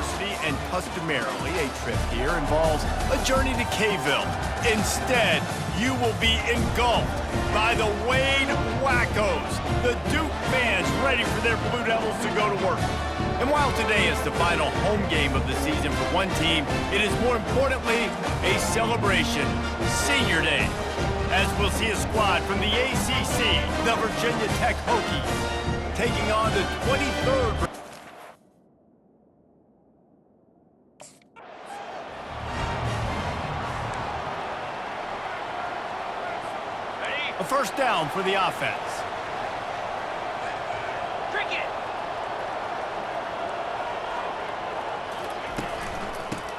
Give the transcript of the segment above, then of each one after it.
University, and customarily a trip here involves a journey to K-ville. Instead, you will be engulfed by the Wade Wackos, the Duke fans ready for their Blue Devils to go to work. And while today is the final home game of the season for one team, it is more importantly a celebration, Senior Day, as we'll see a squad from the ACC, the Virginia Tech Hokies, taking on the 23rd. A first down for the offense.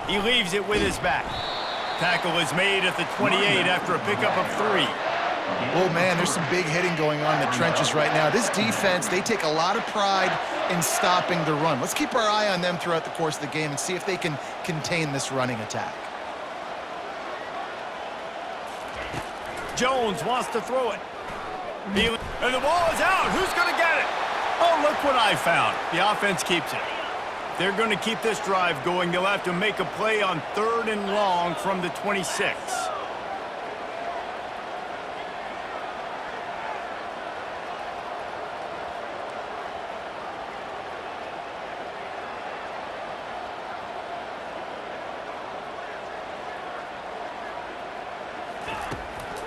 He leaves it with his back. Tackle is made at the 28 after a pickup of 3. Oh, man, there's some big hitting going on in the trenches right now. This defense, they take a lot of pride in stopping the run. Let's keep our eye on them throughout the course of the game and see if they can contain this running attack. Jones wants to throw it. And the ball is out. Who's going to get it? Oh, look what I found. The offense keeps it. They're going to keep this drive going. They'll have to make a play on 3rd and long from the 26.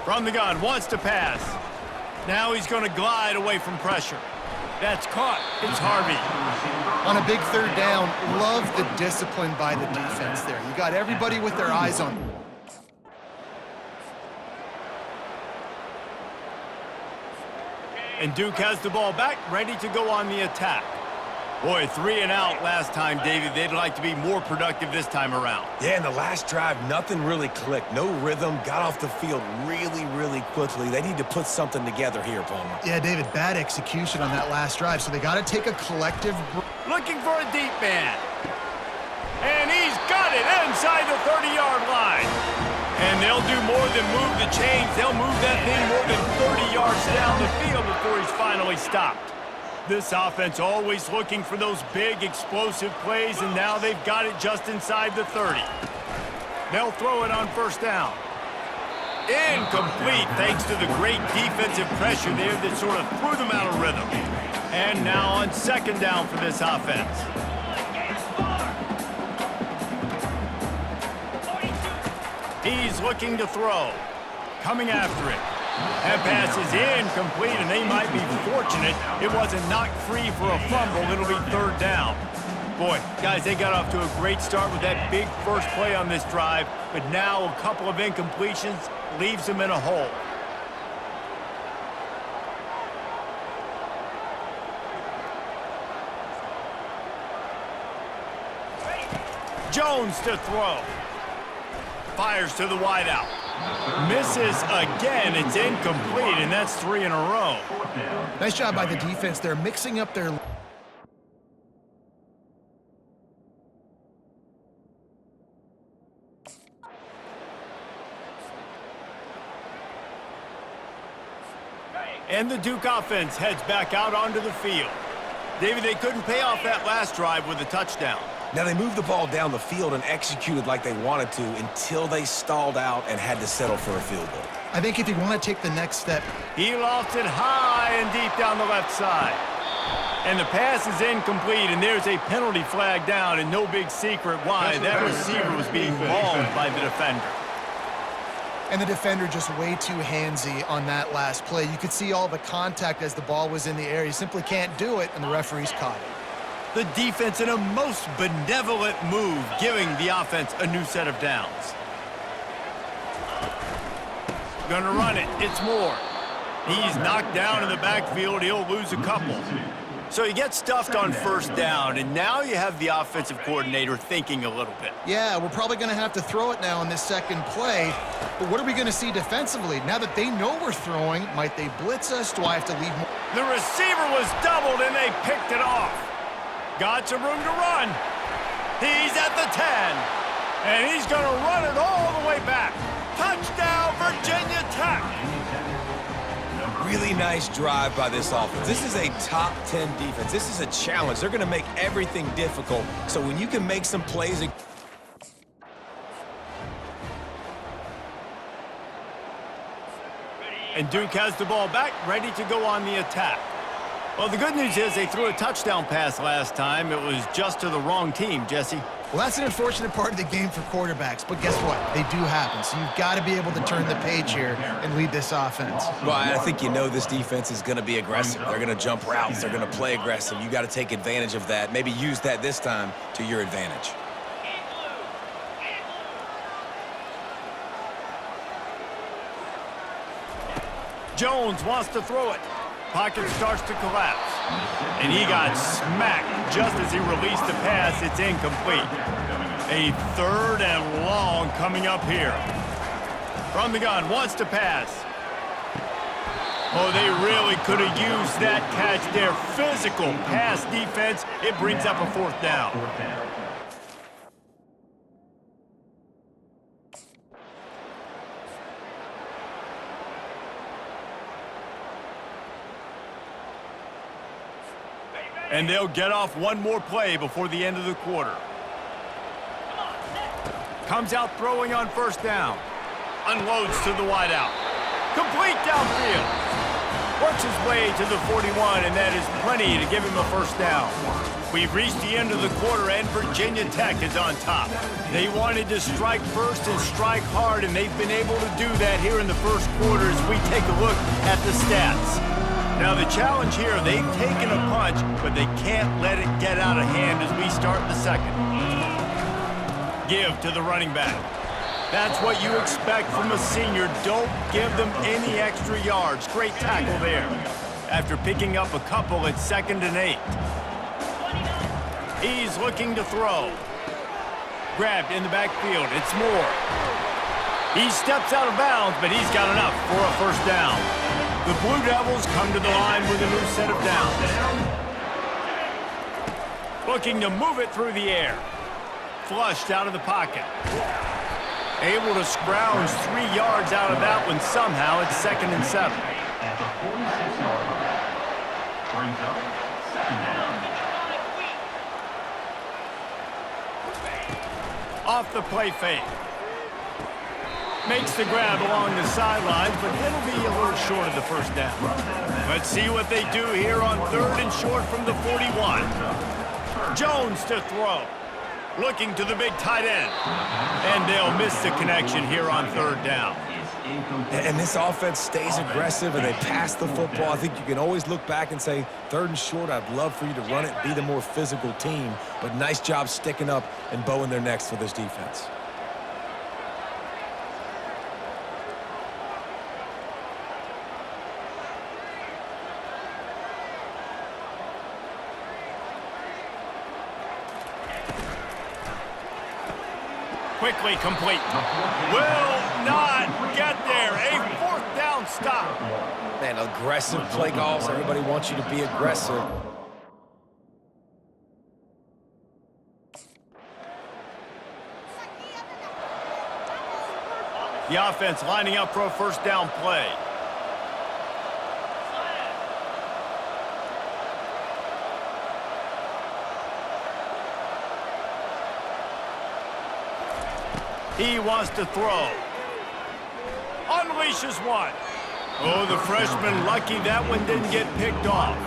From the gun, wants to pass. Now he's going to glide away from pressure. That's caught. It's Harvey. On a big 3rd down, love the discipline by the defense there. You got everybody with their eyes on them. And Duke has the ball back, ready to go on the attack. Boy, 3 and out last time, David. They'd like to be more productive this time around. Yeah, in the last drive, nothing really clicked. No rhythm, got off the field really quickly. They need to put something together here, Palmer. Yeah, David, bad execution on that last drive, so they got to take a collective... Looking for a deep man. And he's got it inside the 30-yard line. And they'll do more than move the chains. They'll move that thing more than 30 yards down the field before he's finally stopped. This offense always looking for those big, explosive plays, and now they've got it just inside the 30. They'll throw it on 1st down. Incomplete, thanks to the great defensive pressure there that sort of threw them out of rhythm. And now on 2nd down for this offense. He's looking to throw. Coming after it. That pass is incomplete, and they might be fortunate it wasn't knocked free for a fumble. It'll be 3rd down. Boy, guys, they got off to a great start with that big first play on this drive, but now a couple of incompletions leaves them in a hole. Jones to throw. Fires to the wideout. Misses again. It's incomplete, and that's 3 in a row. Nice job by the defense. They're mixing up their... And the Duke offense heads back out onto the field. David, they couldn't pay off that last drive with a touchdown. Now, they moved the ball down the field and executed like they wanted to until they stalled out and had to settle for a field goal. I think if you want to take the next step... He lofts it high and deep down the left side. And the pass is incomplete, and there's a penalty flag down, and no big secret why. That receiver was being mauled by the defender. And the defender just way too handsy on that last play. You could see all the contact as the ball was in the air. You simply can't do it, and the referees caught it. The defense in a most benevolent move, giving the offense a new set of downs. Gonna run it. It's Moore. He's knocked down in the backfield. He'll lose a couple. So he gets stuffed on 1st down, and now you have the offensive coordinator thinking a little bit. Yeah, we're probably going to have to throw it now in this 2nd play. But what are we going to see defensively? Now that they know we're throwing, might they blitz us? Do I have to leave more? The receiver was doubled, and they picked it off. Got some room to run. He's at the 10. And he's going to run it all the way back. Touchdown, Virginia Tech. really nice drive by this offense. This is a top 10 defense. This is a challenge. They're going to make everything difficult. So when you can make some plays... And Duke has the ball back, ready to go on the attack. Well, the good news is they threw a touchdown pass last time. It was just to the wrong team, Jesse. Well, that's an unfortunate part of the game for quarterbacks, but guess what? They do happen, so you've got to be able to turn the page here and lead this offense. Well, I think you know this defense is going to be aggressive. They're going to jump routes. They're going to play aggressive. You got to take advantage of that. Maybe use that this time to your advantage. Jones wants to throw it. Pocket starts to collapse. And he got smacked just as he released the pass. It's incomplete. A 3rd and long coming up here. From the gun, wants to pass. Oh, they really could have used that catch there. Physical pass defense. It brings up a 4th down. And they'll get off one more play before the end of the quarter. Comes out throwing on 1st down. Unloads to the wideout. Complete downfield. Works his way to the 41, and that is plenty to give him a 1st down. We've reached the end of the quarter, and Virginia Tech is on top. They wanted to strike first and strike hard, and they've been able to do that here in the 1st quarter as we take a look at the stats. Now the challenge here, they've taken a punch, but they can't let it get out of hand as we start the 2nd. Give to the running back. That's what you expect from a senior. Don't give them any extra yards. Great tackle there. After picking up a couple at 2nd and 8. He's looking to throw. Grabbed in the backfield. It's Moore. He steps out of bounds, but he's got enough for a 1st down. The Blue Devils come to the line with a new set of downs. Looking to move it through the air. Flushed out of the pocket. Able to scrounge 3 yards out of that one somehow. It's 2nd and 7. At the 46-yard line. Brings up 2nd down. Off the play fake. Makes the grab along the sidelines, but it'll be a little short of the 1st down. Let's see what they do here on 3rd and short from the 41. Jones to throw. Looking to the big tight end. And they'll miss the connection here on 3rd down. And this offense stays aggressive, and they pass the football. I think you can always look back and say, 3rd and short, I'd love for you to run it, be the more physical team. But nice job sticking up and bowing their necks for this defense. Quickly complete. Will not get there. A 4th down stop. Man, aggressive play calls. Everybody wants you to be aggressive. The offense lining up for a 1st down play. He wants to throw. Unleashes one. Oh, the freshman lucky that one didn't get picked off.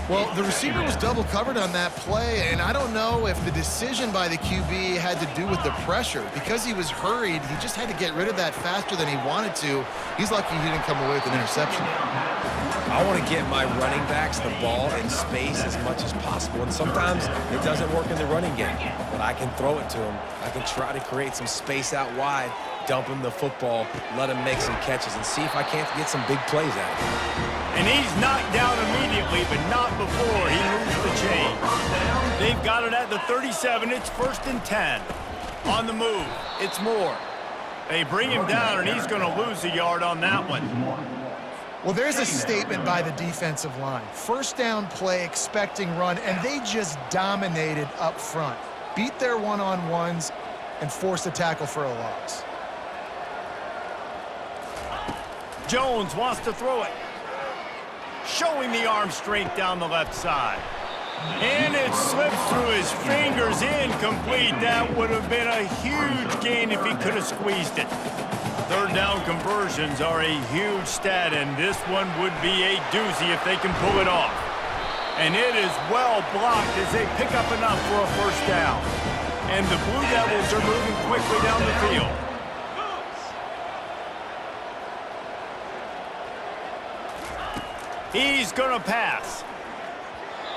Well, the receiver was double covered on that play, and I don't know if the decision by the QB had to do with the pressure. Because he was hurried, he just had to get rid of that faster than he wanted to. He's lucky he didn't come away with an interception. I want to get my running backs the ball in space as much as possible, and sometimes it doesn't work in the running game, but I can throw it to them. I can try to create some space out wide, dump him the football, let him make some catches, and see if I can't get some big plays out of him. And he's knocked down immediately, but not before he moves the chain. They've got it at the 37. It's 1st and 10. On the move, it's Moore. They bring him down, and he's going to lose a yard on that one. Well, there's a statement by the defensive line. 1st down play, expecting run, and they just dominated up front. Beat their one-on-ones and forced a tackle for a loss. Jones wants to throw it. showing the arm strength down the left side. And it slips through his fingers, incomplete. That would have been a huge gain if he could have squeezed it. Third down conversions are a huge stat, and this one would be a doozy if they can pull it off. And it is well blocked as they pick up enough for a first down. And the Blue Devils are moving quickly down the field. He's going to pass.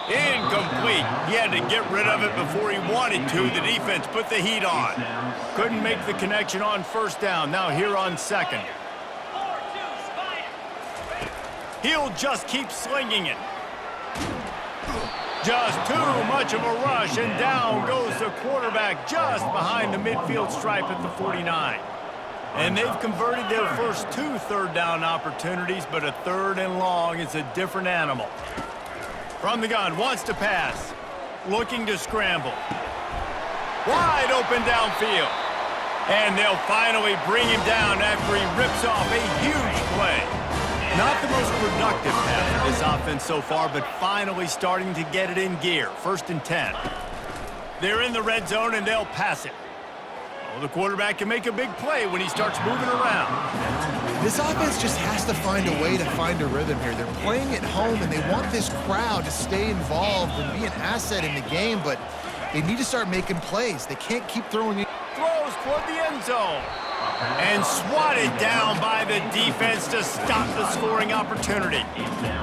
Incomplete. He had to get rid of it before he wanted to. The defense put the heat on. Couldn't make the connection on first down. Now here on second. He'll just keep slinging it. Just too much of a rush, and down goes the quarterback just behind the midfield stripe at the 49. And they've converted their first 2 third-down opportunities, but a third and long is a different animal. From the gun, wants to pass. Looking to scramble. Wide open downfield. And they'll finally bring him down after he rips off a huge play. Not the most productive half of this offense so far, but finally starting to get it in gear. 1st and 10. They're in the red zone, and they'll pass it. Well, the quarterback can make a big play when he starts moving around. This offense just has to find a way to find a rhythm here. They're playing at home, and they want this crowd to stay involved and be an asset in the game, but they need to start making plays. They can't keep throwing it. Throws toward the end zone. And swatted down by the defense to stop the scoring opportunity.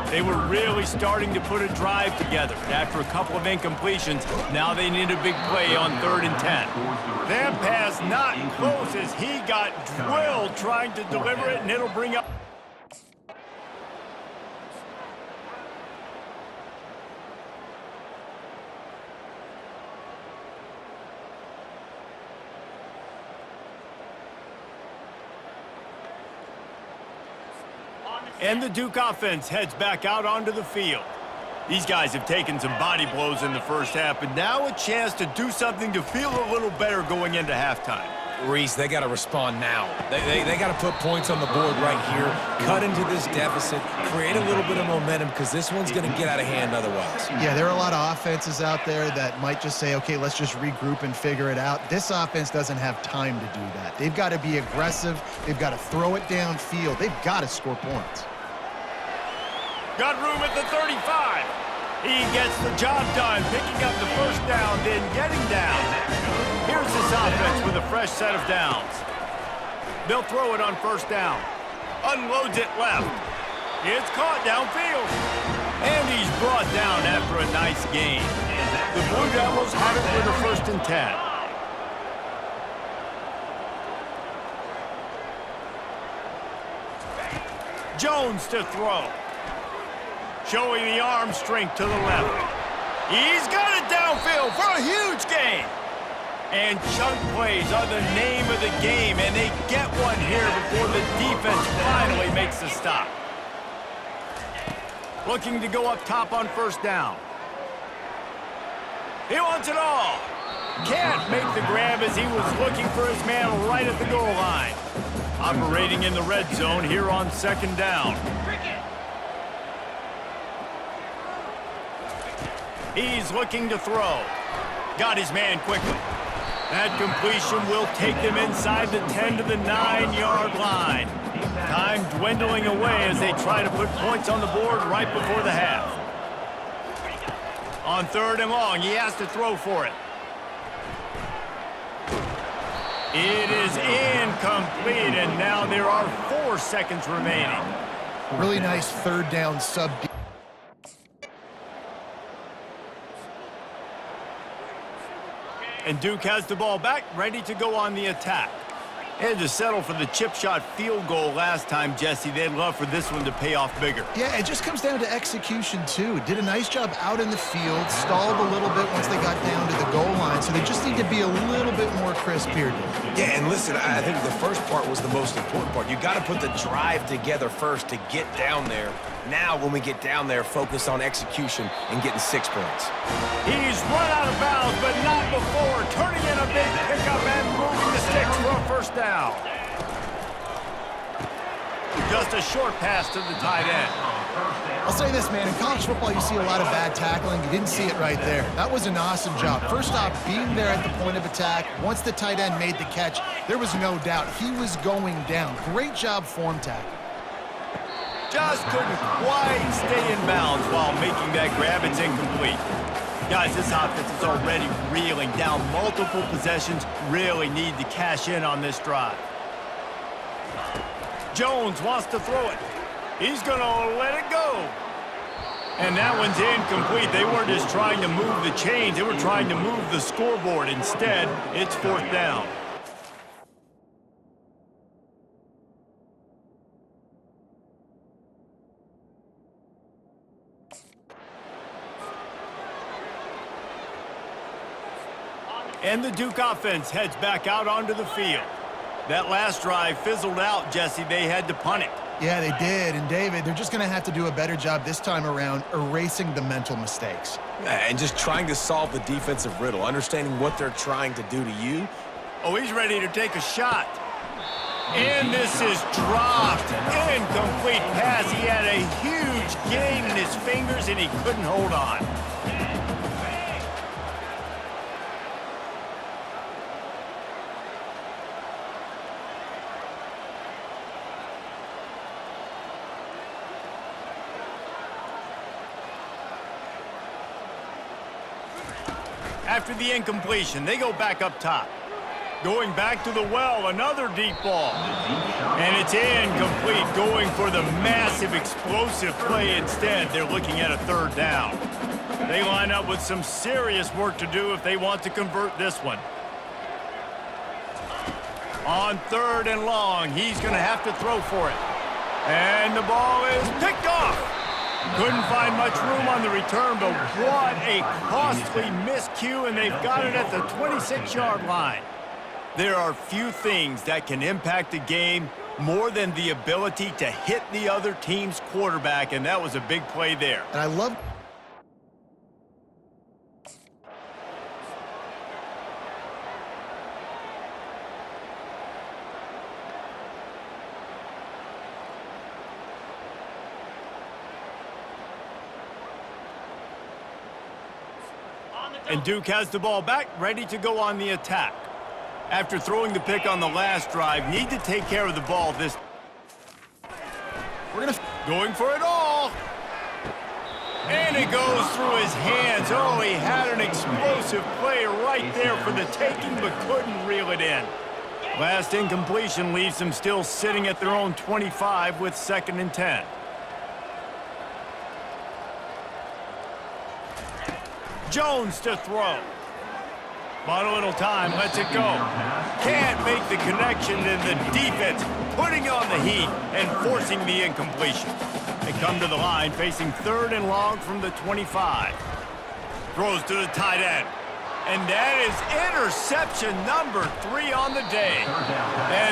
They were really starting to put a drive together. After a couple of incompletions, now they need a big play on 3rd and 10. That pass not close as he got drilled trying to deliver it, and it'll bring up. And the Duke offense heads back out onto the field. These guys have taken some body blows in the first half, but now a chance to do something to feel a little better going into halftime. Reese, they got to respond now. They got to put points on the board right here, cut into this deficit, create a little bit of momentum, because this one's going to get out of hand otherwise. Yeah, there are a lot of offenses out there that might just say, okay, let's just regroup and figure it out. This offense doesn't have time to do that. They've got to be aggressive. They've got to throw it downfield. They've got to score points. Got room at the 35. He gets the job done, picking up the first down, then getting down. Here's this offense with a fresh set of downs. They'll throw it on first down. Unloads it left. It's caught downfield. And he's brought down after a nice gain. The Blue Devils have it with a 1st and 10. Jones to throw. Showing the arm strength to the left. He's got it downfield for a huge gain. And chunk plays are the name of the game, and they get one here before the defense finally makes the stop. Looking to go up top on first down. He wants it all. Can't make the grab as he was looking for his man right at the goal line. Operating in the red zone here on 2nd down. He's looking to throw. Got his man quickly. That completion will take them inside the 10 to the 9-yard line. Time dwindling away as they try to put points on the board right before the half. On 3rd and long, he has to throw for it. It is incomplete, and now there are 4 seconds remaining. Really nice 3rd down sub. And Duke has the ball back, ready to go on the attack. Had to settle for the chip shot field goal last time, Jesse. They'd love for this one to pay off bigger. Yeah, it just comes down to execution, too. Did a nice job out in the field, stalled a little bit once they got down to the goal line, so they just need to be a little bit more crisp here. Yeah, and listen, I think the first part was the most important part. You got to put the drive together first to get down there. Now, when we get down there, focus on execution and getting 6 points. He's run out of bounds, but not before. Turning in a big pickup and moving the sticks for a first down. Just a short pass to the tight end. I'll say this, man. In college football, you see a lot of bad tackling. You didn't see it right there. That was an awesome job. First off, being there at the point of attack. Once the tight end made the catch, there was no doubt he was going down. Great job form tackle. Just couldn't quite stay in bounds while making that grab. It's incomplete. Guys, this offense is already reeling down multiple possessions. Really need to cash in on this drive. Jones wants to throw it. He's going to let it go. And that one's incomplete. They weren't just trying to move the chains. They were trying to move the scoreboard. Instead, it's 4th down. And the Duke offense heads back out onto the field. That last drive fizzled out, Jesse. They had to punt it. Yeah, they did. And, David, they're just going to have to do a better job this time around erasing the mental mistakes. And just trying to solve the defensive riddle, understanding what they're trying to do to you. Oh, he's ready to take a shot. And this is dropped. Incomplete pass. He had a huge gain in his fingers, and he couldn't hold on. After the incompletion, they go back up top. Going back to the well, another deep ball. And it's incomplete, going for the massive explosive play instead. They're looking at a 3rd down. They line up with some serious work to do if they want to convert this one. On 3rd and long, he's going to have to throw for it. And the ball is picked off. Couldn't find much room on the return, but what a costly miscue, and they've got it at the 26-yard line. There are few things that can impact a game more than the ability to hit the other team's quarterback, and that was a big play there. And I love... And Duke has the ball back, ready to go on the attack. After throwing the pick on the last drive, need to take care of the ball this. We're going for it all. And it goes through his hands. Oh, he had an explosive play right there for the taking, but couldn't reel it in. Last incompletion leaves them still sitting at their own 25 with 2nd and 10. Jones to throw. But a little time, lets it go. Can't make the connection, and the defense putting on the heat and forcing the incompletion. They come to the line facing 3rd and long from the 25. Throws to the tight end. And that is interception number 3 on the day. And